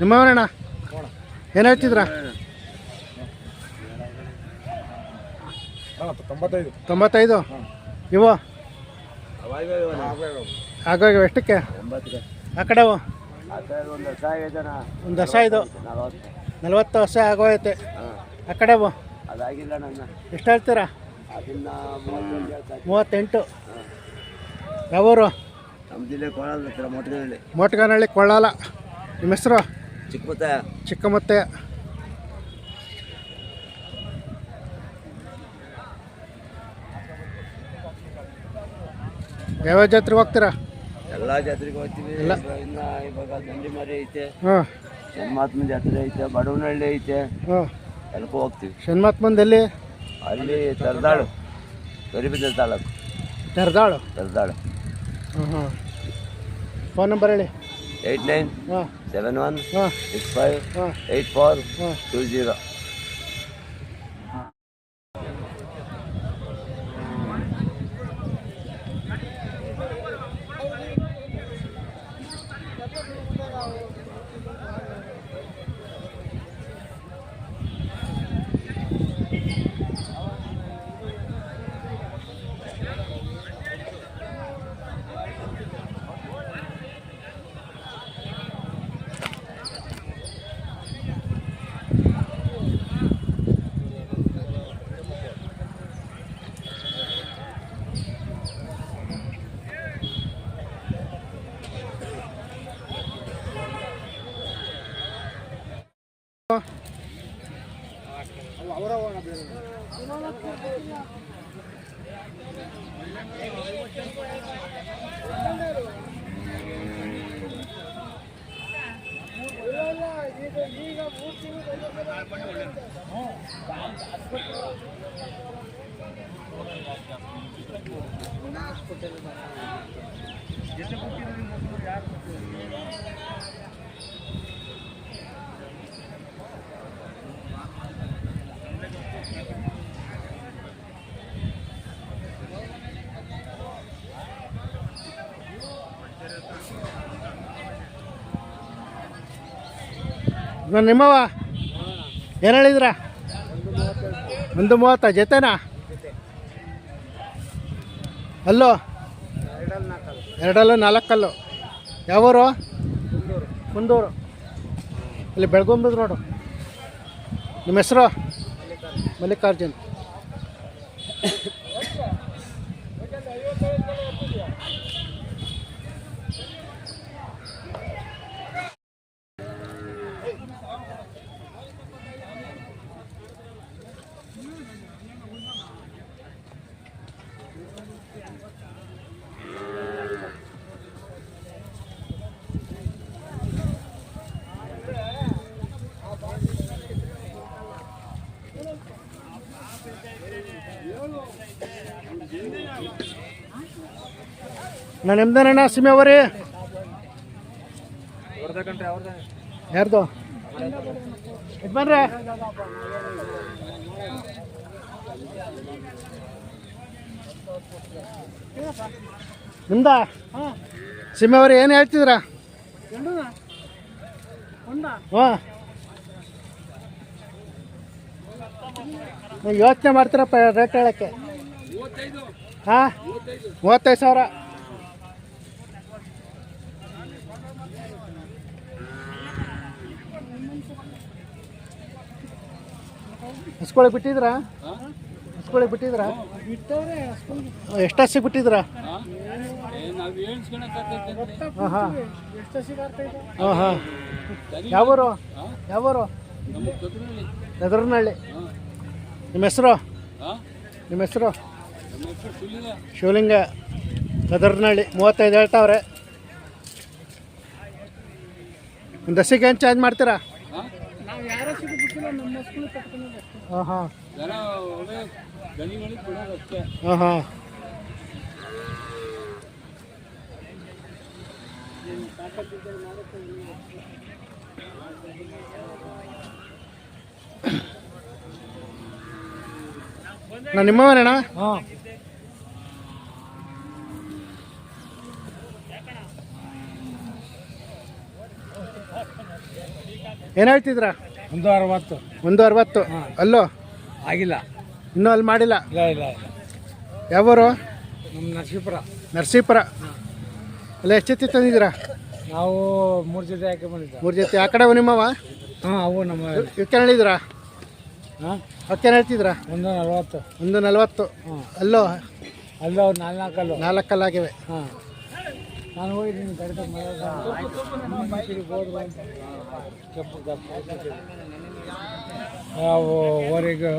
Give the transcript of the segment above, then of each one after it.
ನಿಮ್ಮವರಣ್ಣ ಏನು ಹೇಳ್ತಿದ್ರ? 95. ಇವು ಆಗೋಗ ಎಷ್ಟಕ್ಕೆ? ಆ ಕಡೆ ಒಂದು ವರ್ಷ ಇದು 40 ವರ್ಷ ಆಗೋಯ್ತೆ. ಆ ಕಡೆ ಎಷ್ಟು ಹೇಳ್ತೀರಾ? 38. ಯಾವೂರು? ಮೋಟ್ಗನಹಳ್ಳಿ ಕೊಳ್ಳಾಲ. ನಿಮ್ಮ ಹೆಸರು? ಚಿಕ್ಕಮುತ್ತಯ್ಯ. ಯಾವ ಜಾತ್ರೆಗೆ ಹೋಗ್ತೀರಾ? ಎಲ್ಲ ಜಾತ್ರೆಗೆ ಹೋಗ್ತೀವಿ. ಇವಾಗ ದಂಡಿಮರಿ ಐತೆ, ಹಾಂ, ಶನ್ಮಾತ್ಮನ ಜಾತ್ರೆ ಐತೆ, ಬಡವನಹಳ್ಳಿ ಐತೆ, ಹಾಂ, ಎಲ್ಲಕ್ಕೂ ಹೋಗ್ತೀವಿ. ಶನ್ಮಾತ್ಮಂದಲ್ಲಿ ಅಲ್ಲಿ ತರದಾಳು, ಗರಿಬಿದ್ದ ತಾಲೂಕು ತರದಾಳು. ಹಾಂ ಹಾಂ. ಫೋನ್ ನಂಬರ್ ಹೇಳಿ. 8971658420. ನಿಮ್ಮವ ಏನು ಹೇಳಿದ್ರ? 130 ಜೊತೆನಾ? ಅಲ್ಲೋ 2 4 ಯಾವೂರು? ಕುಂದೂರು. ಅಲ್ಲಿ ಬೆಳಗೊಂಬುದು ನೋಡು. ನಿಮ್ಮ ಹೆಸರು? ಮಲ್ಲಿಕಾರ್ಜುನ್. ನಾನು ನಿಮ್ದೇನಣ್ಣ ಸೀಮೆ ಅವರಿ? ಯಾರ್ದು? ಬನ್ರಿ. ನಿಮ್ದ ಸೀಮೆ ಅವರಿ ಏನು ಹೇಳ್ತಿದ್ರ? ಹಾಂ, ಯೋಚನೆ ಮಾಡ್ತೀರಪ್ಪ ರೇಟ್ ಹೇಳಕ್ಕೆ. ಹಾಂ, 35,000. ಹಸ್ಕೊಳಗೆ ಬಿಟ್ಟಿದ್ರಾ? ಹಸ್ಕೊಳಗೆ ಬಿಟ್ಟಿದ್ರಾ? ಎಷ್ಟು ಹಸಿಗೆ ಬಿಟ್ಟಿದ್ರಾ? ಹಾಂ ಹಾಂ ಹಾಂ ಹಾಂ. ಯಾವೂರು? ಗದರ್ನಹಳ್ಳಿ. ನಿಮ್ಮ ಹೆಸರು? ಶಿವಲಿಂಗ. ಗದರ್ನಹಳ್ಳಿ. 35 ಹೇಳ್ತಾವ್ರೆ. ಒಂದು ಹಸಿಗೆ ಏನು ಚಾರ್ಜ್ ಮಾಡ್ತೀರಾ? ಹಾಂ ಹಾಂ ಹಾಂ ಹಾಂ. ನಾನು ನಿಮ್ಮವನೇಣ್ಣ? ಹಾಂ. ಏನು ಹೇಳ್ತಿದ್ರಾ? 160. 160. ಅಲ್ಲೋ ಆಗಿಲ್ಲ, ಇನ್ನೂ ಅಲ್ಲಿ ಮಾಡಿಲ್ಲ. ಇಲ್ಲ ಇಲ್ಲ. ಯಾವೂರು? ನಮ್ಮ ನರಸೀಪುರ. ನರಸೀಪುರ. ಅಲ್ಲ ಎಷ್ಟು ಜೊತೆ ತಂದಿದ್ದೀರಾ? ನಾವು 3 ಜೊತೆ ಹಾಕಿ ಬಂದಿದ್ದ. 3 ಜೊತೆ. ಆ ಕಡೆ ನಿಮ್ಮವ? ಹಾಂ, ಅವು ನಮ್ಮ. ಇವಕ್ಕೇನು ಹೇಳಿದ್ರಾ? ಹಾಂ, ಅವಕ್ಕೇನು ಹೇಳ್ತಿದ್ರಾ? 140. 140. ಹಾಂ, ಅಲ್ಲೋ ಅಲ್ಲೋ 4 ಕಲ್ಲು. 4 ಕಲ್ಲಾಗಿವೆ. ಹಾಂ, ನಾನು ಹೋಗಿದ್ದೀನಿ ಕಡಿತ ಕೆಂಪು ನಾವು ಓರಿಗೆ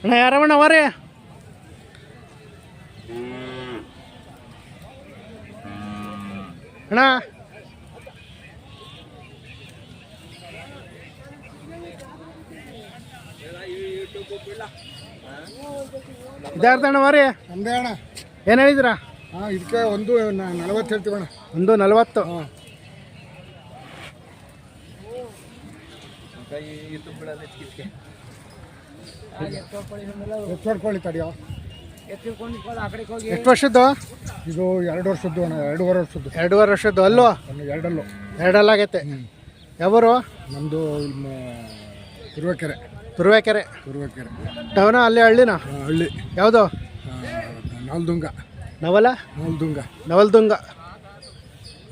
ಅಣ್ಣ ಯಾರವಣ್ಣ ಅವರೇ? ಅಣ್ಣ ಇದಾರ್ದಣ್ಣ ಅವರೇ? ನಮ್ಮದೇ ಅಣ್ಣ. ಏನು ಹೇಳಿದ್ರಾ? ಹಾಂ, ಇದಕ್ಕೆ 140 ಹೇಳ್ತೀವಣ್ಣ. 140. ಹಾಂ, ಎತ್ತೋಡ್ಕೊಳ್ಳಿ ತಡಿಯೋ. ಎಷ್ಟು ವರ್ಷದ್ದು? ಇದು 2 ವರ್ಷದ್ದು ಅಣ್ಣ. 2.5 ವರ್ಷದ್ದು. 2.5 ವರ್ಷದ್ದು. ಅಲ್ಲೋ 2 ಎರಡಲ್ಲಾಗೈತೆ. ಯಾವೂರು? ನಮ್ಮದು ತುರುವೇಕೆರೆ. ತುರುವೇಕೆರೆ. ತುರುವೇಕೆರೆ ಟೌನ? ಅಲ್ಲಿ ಹಳ್ಳಿನ? ಹಳ್ಳಿ. ಯಾವುದು? ನವಲ್ದುಂಗ. ನವಲ್ದುಂಗ.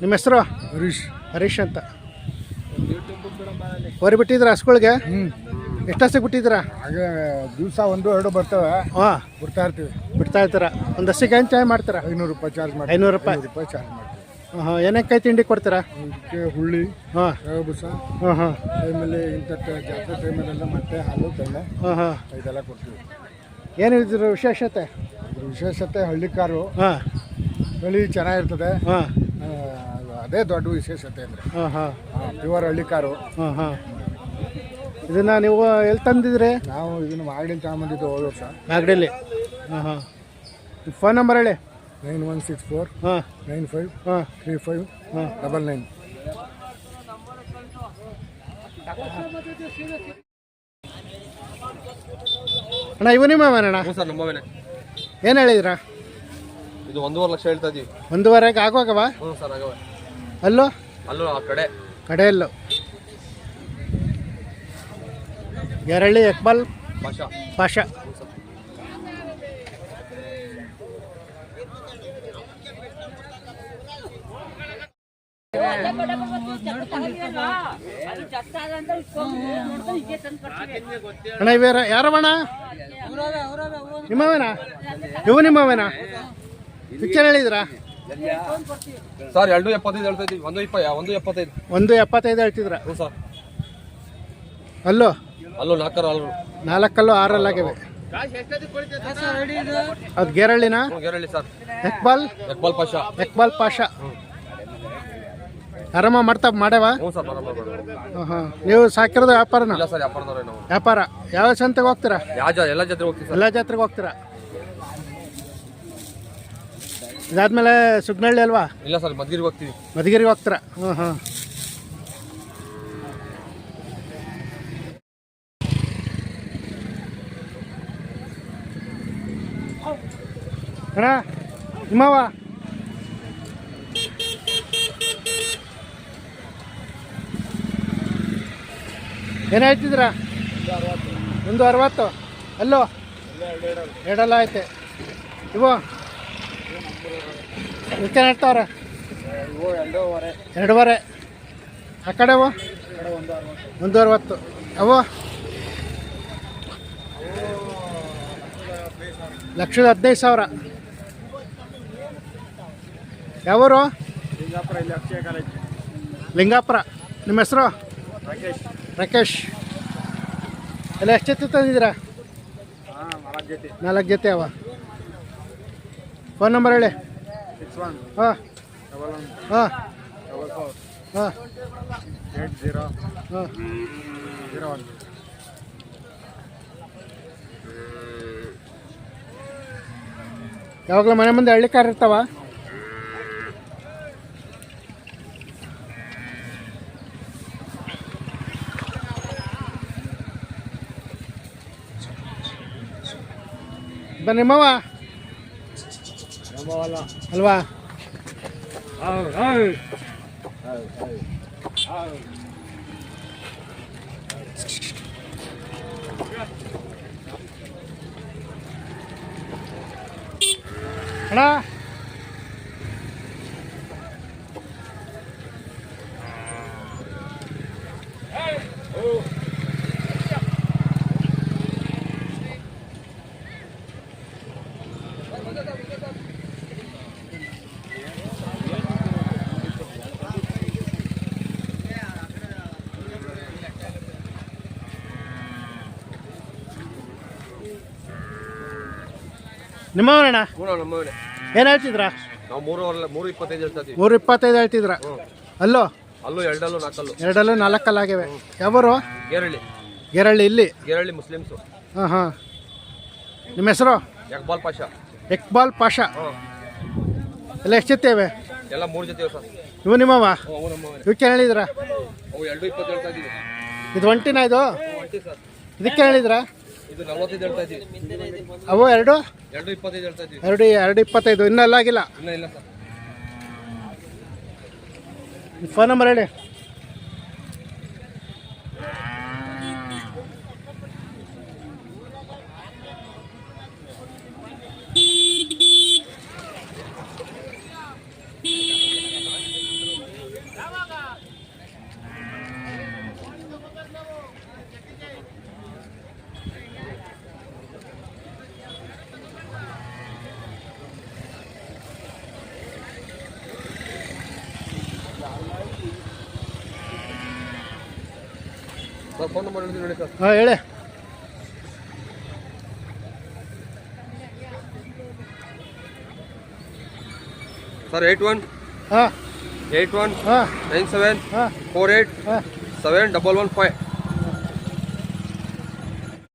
ನಿಮ್ಮ ಹೆಸರು? ಹರೀಶ್ ಅಂತ. ಹೊರಿ ಬಿಟ್ಟಿದ್ದೀರಾ ಹಸುಗಳಿಗೆ? ಎಷ್ಟೊತ್ತಿಗೆ ಬಿಟ್ಟಿದ್ದೀರಾ? ಹಾಗೆ ದಿವಸ 1-2 ಬರ್ತವೆ. ಹಾಂ, ಬಿಡ್ತಾ ಇರ್ತೀರಾ. ಒಂದು ಹಸಿಗೆ ಏನು ಚಾಯ್ ಮಾಡ್ತೀರಾ? 500 ರೂಪಾಯಿ ಚಾರ್ಜ್ ಮಾಡಿ. 500 ರೂಪಾಯಿ ಚಾರ್ಜ್ ಮಾಡ್ತೀವಿ. ಹಾಂ, ಏನಕ್ಕೆ ಕೈ ತಿಂಡಿ ಕೊಡ್ತೀರಾ? ಇದಕ್ಕೆ ಹುಳ್ಳಿ, ಬುಸ, ಟೈಮಲ್ಲಿ ಇಂಥ ಜಾತ್ರೆ ಟೈಮಲ್ಲೆಲ್ಲ ಮತ್ತೆ ಹಾಲು ಬೆಣ್ಣೆ ಇದೆಲ್ಲ ಕೊಡ್ತೀವಿ. ಏನು ಇದ್ರ ವಿಶೇಷತೆ? ವಿಶೇಷತೆ ಹಳ್ಳಿ ಕಾರು. ತಳಿ ಚೆನ್ನಾಗಿರ್ತದೆ. ಅದೇ ದೊಡ್ಡ ವಿಶೇಷತೆ ಅಂದರೆ. ಪ್ಯೂರ್ ಹಳ್ಳಿ ಕಾರು. ಇದನ್ನ ನೀವು ಎಲ್ಲಿ ತಂದಿದ್ರಿ? ನಾವು ಇದನ್ನು ಮಾಗಡಿಲಿ ತಗೊಂಬಂದಿದ್ದು ಹೋದ ವರ್ಷ. ಮಾಗಡಿಲಿ. ಫೋನ್ ನಂಬರ್ ಹೇಳಿ. 9164 95 35 99. ಅಣ್ಣ ಇವು ನಿಮ್ಮವೇನಣ್ಣ? ಸರ್ ನಮ್ಮವೇನೆ. ಏನು ಹೇಳಿದ್ರಾ? ಇದು 1.5 ಲಕ್ಷ ಹೇಳ್ತಾ ಇದೀವಿ. 1.5 ಆಗುವಾಗವ? ಹ್ಞೂ ಸರ್ ಆಗವೆ. ಅಲ್ಲೋ? ಅಲ್ಲೂ ಆ ಕಡೆಯಲ್ಲೋ. ಎರಳ್ಳಿ ಇಕ್ಬಾಲ್ ಪಾಷಾ. ಅಣ್ಣ ಇವೇರ ಯಾರವಣ್ಣ? ನಿಮ್ಮವೇನಾ? ಇವು ನಿಮ್ಮವೇನಾ? ಪಿಕ್ಚರ್ ಹೇಳಿದ್ರಾ? ಸರ್ 2.75 ಹೇಳ್ತಾ ಇದೀವಿ. 1.75. 1.75 ಹೇಳ್ತಿದ್ರ? ಹ್ಞೂ ಸರ್. ಅಲ್ಲೋ? ಅಲ್ಲೂ 4 4 6 ಅದು ಗೇರಳ್ಳಿನ? ಗೇರಳ್ಳಿ ಸರ್. ಇಕ್ಬಾಲ್ ಪಾಷಾ. ಆರಾಮ ಮಾಡ್ಯಾವ? ಹ್ಞೂ ಸರ್. ನೀವು ಸಾಕಿರೋದು ವ್ಯಾಪಾರನ? ಇಲ್ಲ ಸರ್, ವ್ಯಾಪಾರದವ್ರೆ ನಾವು. ವ್ಯಾಪಾರ. ಯಾವ ಸಂತೆಗೆ ಹೋಗ್ತೀರಾ? ಎಲ್ಲ ಜಾತ್ರೆಗೆ ಹೋಗ್ತೀವಿ ಸರ್. ಎಲ್ಲ ಜಾತ್ರೆಗೆ ಹೋಗ್ತೀರಾ? ಇದಾದ್ಮೇಲೆ ಸುಗ್ನಳ್ಳಿ ಅಲ್ವಾ? ಇಲ್ಲ ಸರ್, ಮಧುಗಿರಿಗೆ ಹೋಗ್ತೀವಿ. ಮಧುಗಿರಿಗೆ ಹೋಗ್ತೀರಾ? ಅಣ್ಣ ನಿಮ್ಮವ? ಏನು ಹೇಳ್ತಿದ್ದೀರಾ? 160. ಅಲ್ಲೋ? ಎರಡಲ್ಲ ಐತೆ. ಇವು ಇವಕ್ಕೆ ಹೇಳ್ತಾವ್ರೆ? 2.5. ಆ ಕಡೆವು 160. ಅವು 1,15,000. ಯಾವೂರು? ಲಿಂಗಾಪುರ. ನಿಮ್ಮ ಹೆಸರು? ರಾಕೇಶ್. ಎಲ್ಲ ಎಷ್ಟು ಜೊತೆ ತಂದಿದ್ದೀರಾ? 4 ಜೊತೆ ಅವ. ಫೋನ್ ನಂಬರ್ ಹೇಳಿ. 61 80 01. ಯಾವಾಗಲೂ ಮನೆ ಮುಂದೆ ಹಳ್ಳಿ ಕಾರ್ ಇರ್ತಾವ? ನಿಮ್ಮವ ಅಲ್ವಾ? ಅಣ್ಣ ನಿಮ್ಮವನಣ್ಣ ಹ್ಞೂ ನಮ್ಮವನೇ. ಏನು ಹೇಳ್ತಿದ್ರಾ? ನಾವು 3.25 ಹೇಳ್ತಾ ಇದ್ದೀವಿ. 3.25 ಹೇಳ್ತಿದ್ರ? ಅಲ್ಲೋ ಅಲ್ಲೂ 2 4 ಎರಡಲ್ಲೂ 4 ಆಗಿವೆ. ಯಾವರು? ಗೇರಳ್ಳಿ. ಗೇರಳ್ಳಿ ಇಲ್ಲಿ? ಗೇರಳ್ಳಿ ಮುಸ್ಲಿಮ್ಸು. ಹಾಂ ಹಾಂ. ನಿಮ್ಮ ಹೆಸರು? ಯಕ್ಬಾಲ್ ಪಾಷಾ. ಇಕ್ಬಾಲ್ ಪಾಷಾ. ಎಲ್ಲ ಎಷ್ಟು ಜೊತೆ ಇವೆ? ಎಲ್ಲ 3 ಜೊತೆ ಸರ್. ಇವು ನಿಮ್ಮವ? ಅವು ನಮ್ಮವನೇ. ಇವಕ್ಕೆ ಹೇಳಿದ್ರ? ಅವು 2.20 ಹೇಳ್ತಾ ಇದ್ದೀವಿ. ಇದು ಒಂಟಿನ ಇದು? ಒಂಟಿ ಸರ್. ಇದಕ್ಕೆ ಹೇಳಿದ್ರ? ಇದು 45 ಹೇಳ್ತಾ ಇದ್ದೀವಿ. ಅವು 2.25 ಹೇಳ್ತಾ ಇದ್ದೀವಿ. 2.25 ಇನ್ನೂ ಎಲ್ಲ ಆಗಿಲ್ಲ? ಇನ್ನೂ ಇಲ್ಲ ಸರ್. ಫೋನ್ ನಂಬರ್ ಹೇಳಿ. ಸರ್ ಫೋನ್ ನಂಬರ್ ಹೇಳ್ತೀನಿ ನೋಡಿ ಸರ್. ಹಾಂ ಹೇಳಿ. ಸರ್ 81 ಹಾಂ 81 ಹಾಂ 97 ಹಾಂ 48 ಹಾಂ 7115.